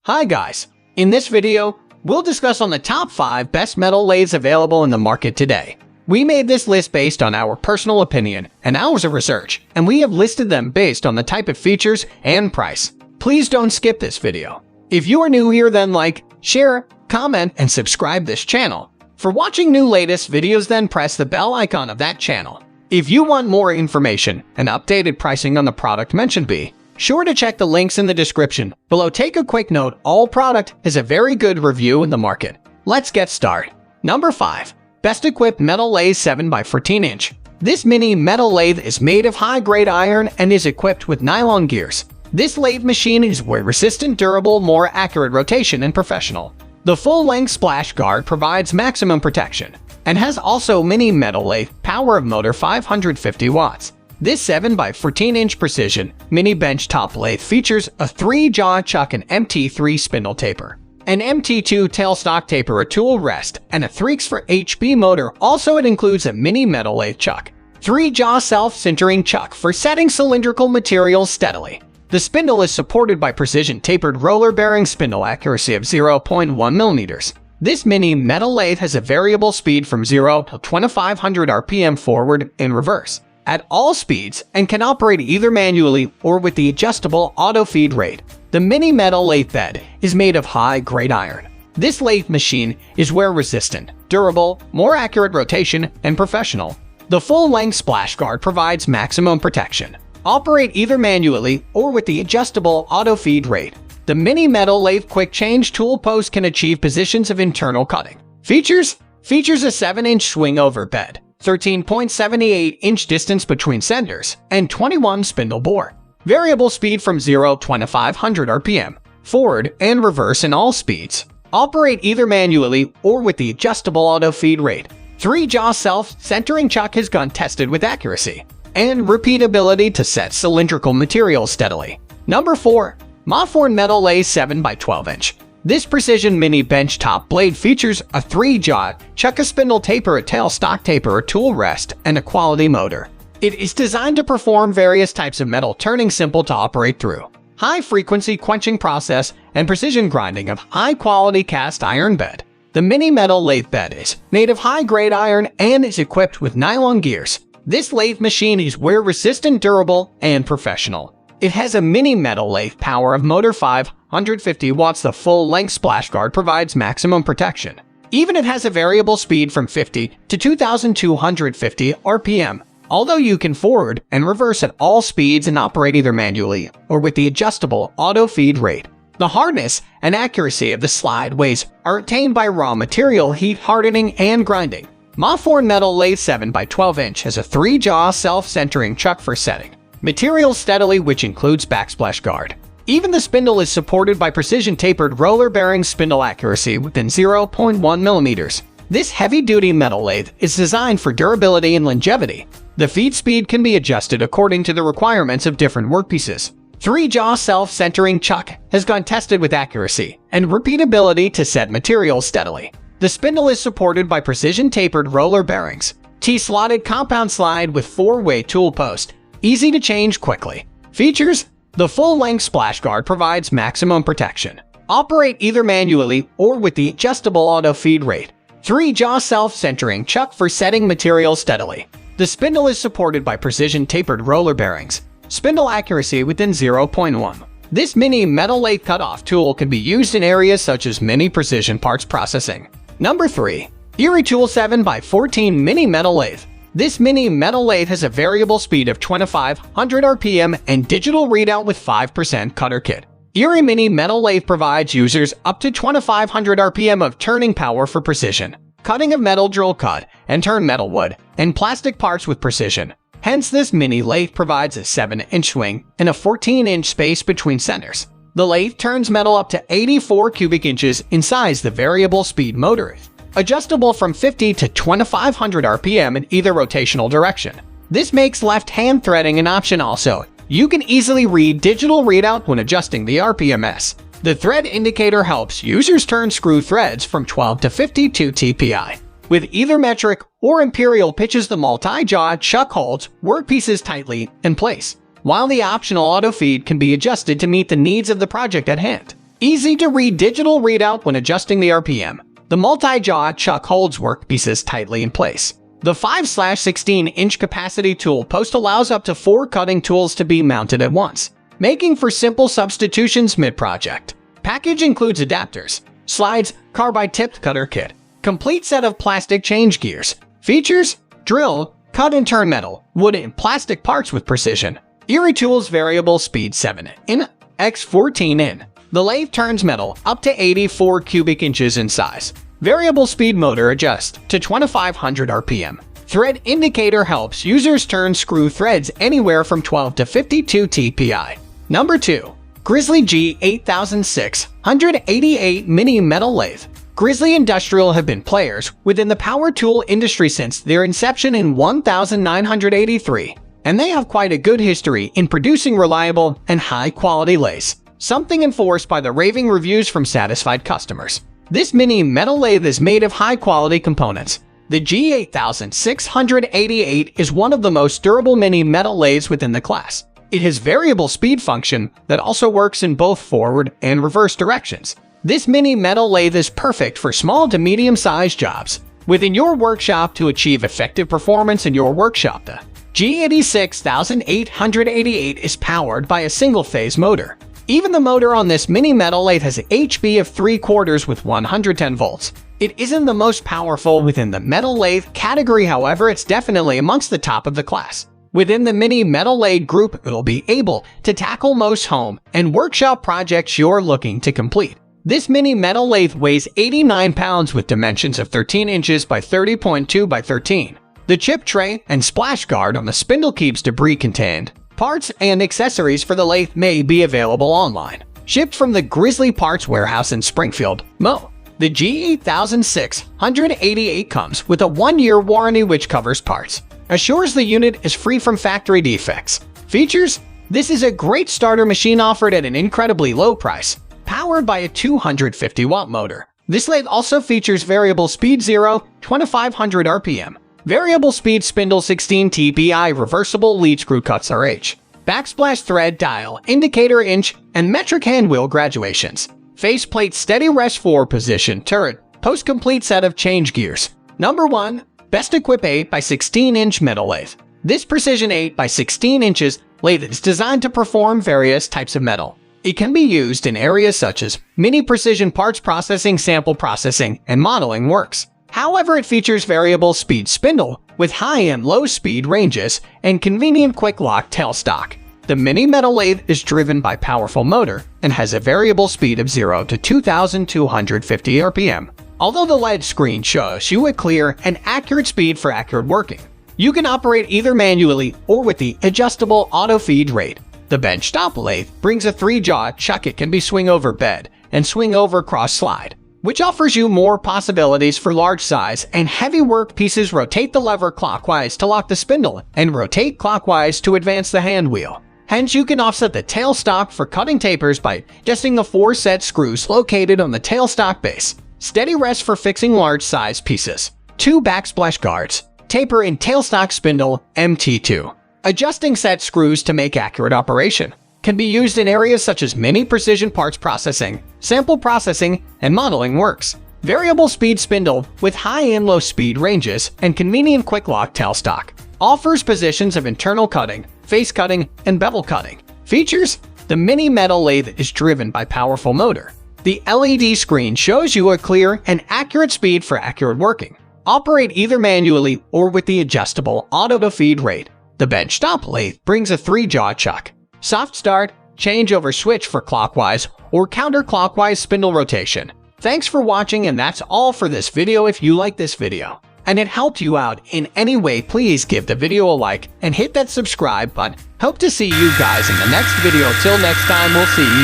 Hi guys, in this video, we'll discuss on the top 5 best metal lathes available in the market today. We made this list based on our personal opinion and hours of research, and we have listed them based on the type of features and price. Please don't skip this video. If you are new here, then like, share, comment, and subscribe this channel. For watching new latest videos, then press the bell icon of that channel. If you want more information and updated pricing on the product mentioned, be sure to check the links in the description below. Take a quick note, all product has a very good review in the market. Let's get started. Number 5. Best equipped metal lathe 7x14 inch. This mini metal lathe is made of high-grade iron and is equipped with nylon gears. This lathe machine is wear-resistant, durable, more accurate rotation, and professional. The full-length splash guard provides maximum protection and has also mini metal lathe power of motor 550 watts. This 7x14 inch precision mini bench top lathe features a 3-jaw chuck, an MT3 spindle taper, an MT2 tailstock taper, a tool rest, and a 3x4 motor. Also, it includes a mini metal lathe chuck, 3-jaw self-sintering chuck for setting cylindrical materials steadily. The spindle is supported by precision tapered roller bearing spindle accuracy of 0.1 millimeters. This mini metal lathe has a variable speed from 0 to 2500 RPM forward and reverse at all speeds and can operate either manually or with the adjustable auto feed rate. The mini metal lathe bed is made of high-grade iron. This lathe machine is wear-resistant, durable, more accurate rotation, and professional. The full-length splash guard provides maximum protection. Operate either manually or with the adjustable auto feed rate. The mini metal lathe quick change tool post can achieve positions of internal cutting. Features a 7-inch swing over bed, 13.78-inch distance between centers, and 21 spindle bore. Variable speed from 0 to 2500 RPM, forward and reverse in all speeds. Operate either manually or with the adjustable auto feed rate. 3-jaw self-centering chuck has been tested with accuracy and repeatability to set cylindrical materials steadily. Number 4. Mophorn Metal Lathe 7x12 inch. This precision mini bench top blade features a 3-jaw chuck, a spindle taper, a tailstock taper, a tool rest, and a quality motor. It is designed to perform various types of metal turning, simple to operate through high-frequency quenching process and precision grinding of high-quality cast iron bed. The mini metal lathe bed is made of high-grade iron and is equipped with nylon gears. This lathe machine is wear-resistant, durable, and professional. It has a mini metal lathe power of motor 550 watts. The full-length splash guard provides maximum protection. Even it has a variable speed from 50 to 2250 RPM. Although you can forward and reverse at all speeds and operate either manually or with the adjustable auto feed rate. The hardness and accuracy of the slide ways are attained by raw material heat hardening and grinding. Mophorn Metal Lathe 7x12 inch has a 3-jaw self-centering chuck for setting materials steadily, which includes backsplash guard. Even the spindle is supported by precision tapered roller bearing spindle accuracy within 0.1 millimeters. This heavy-duty metal lathe is designed for durability and longevity. The feed speed can be adjusted according to the requirements of different workpieces. 3-jaw self-centering chuck has been tested with accuracy and repeatability to set materials steadily. The spindle is supported by precision tapered roller bearings. T-slotted compound slide with 4-way tool post. Easy to change quickly. Features: the full-length splash guard provides maximum protection. Operate either manually or with the adjustable auto feed rate. 3-jaw self-centering chuck for setting materials steadily. The spindle is supported by precision tapered roller bearings. Spindle accuracy within 0.1. This mini metal lathe cutoff tool can be used in areas such as mini precision parts processing. Number 3. Erie Tool 7x14 Mini Metal Lathe. This mini metal lathe has a variable speed of 2500 RPM and digital readout with 5% cutter kit. Erie Mini Metal Lathe provides users up to 2500 RPM of turning power for precision cutting of metal, drill cut and turn metal, wood, and plastic parts with precision. Hence, this mini lathe provides a 7-inch swing and a 14-inch space between centers. The lathe turns metal up to 84 cubic inches in size. The variable speed motor is adjustable from 50 to 2500 RPM in either rotational direction. This makes left-hand threading an option. Also, you can easily read digital readout when adjusting the RPMs. The thread indicator helps users turn screw threads from 12 to 52 TPI. With either metric or imperial pitches, the multi-jaw chuck holds workpieces tightly in place, while the optional auto feed can be adjusted to meet the needs of the project at hand. Easy to read digital readout when adjusting the RPM. The multi-jaw chuck holds workpieces tightly in place. The 5/16-inch capacity tool post allows up to 4 cutting tools to be mounted at once, making for simple substitutions mid-project. Package includes adapters, slides, carbide-tipped cutter kit, complete set of plastic change gears. Features: drill, cut and turn metal, wood and plastic parts with precision. Erie tools variable speed 7-in x 14-in. The lathe turns metal up to 84 cubic inches in size. Variable speed motor adjusts to 2500 RPM. Thread indicator helps users turn screw threads anywhere from 12 to 52 TPI. Number 2. Grizzly G868 Mini Metal Lathe. Grizzly Industrial have been players within the power tool industry since their inception in 1983, and they have quite a good history in producing reliable and high-quality lathes, something enforced by the raving reviews from satisfied customers. This mini metal lathe is made of high-quality components. The G868 is one of the most durable mini metal lathes within the class. It has variable speed function that also works in both forward and reverse directions. This mini metal lathe is perfect for small to medium-sized jobs within your workshop to achieve effective performance in your workshop. The G868 is powered by a single-phase motor. Even the motor on this mini metal lathe has an HP of 3/4 with 110 volts. It isn't the most powerful within the metal lathe category, however, it's definitely amongst the top of the class. Within the mini metal lathe group, it'll be able to tackle most home and workshop projects you're looking to complete. This mini metal lathe weighs 89 pounds with dimensions of 13 inches by 30.2 by 13. The chip tray and splash guard on the spindle keeps debris contained. Parts and accessories for the lathe may be available online. Shipped from the Grizzly Parts Warehouse in Springfield, Mo. The G868 comes with a 1-year warranty which covers parts, assures the unit is free from factory defects. Features: this is a great starter machine offered at an incredibly low price, powered by a 250-watt motor. This lathe also features variable speed 0-2500 RPM. Variable speed spindle 16 TPI, reversible lead screw cuts RH, backsplash thread dial, indicator inch, and metric hand wheel graduations. Faceplate steady rest 4-position turret, post-complete set of change gears. Number 1. Best equipped 8x16-inch metal lathe. This precision 8x16 inches lathe is designed to perform various types of metal. It can be used in areas such as mini precision parts processing, sample processing, and modeling works. However, it features variable speed spindle with high and low speed ranges and convenient quick lock tailstock. The mini metal lathe is driven by a powerful motor and has a variable speed of 0 to 2,250 RPM. Although the LED screen shows you a clear and accurate speed for accurate working, you can operate either manually or with the adjustable auto feed rate. The benchtop lathe brings a 3-jaw chuck. It can be swing over bed and swing over cross slide, which offers you more possibilities for large size and heavy work pieces. Rotate the lever clockwise to lock the spindle and rotate clockwise to advance the hand wheel. Hence, you can offset the tailstock for cutting tapers by adjusting the 4 set screws located on the tailstock base. Steady rest for fixing large size pieces. 2 backsplash guards. Taper in tailstock spindle MT2. Adjusting set screws to make accurate operation. Can be used in areas such as mini precision parts processing, sample processing, and modeling works. Variable speed spindle with high and low speed ranges and convenient quick lock tailstock. Offers positions of internal cutting, face cutting, and bevel cutting. Features: the mini metal lathe is driven by a powerful motor. The LED screen shows you a clear and accurate speed for accurate working. Operate either manually or with the adjustable auto feed rate. The benchtop lathe brings a 3-jaw chuck, soft start, changeover switch for clockwise or counterclockwise spindle rotation. Thanks for watching, and that's all for this video. If you like this video and it helped you out in any way, please give the video a like and hit that subscribe button. Hope to see you guys in the next video. Till next time, we'll see you.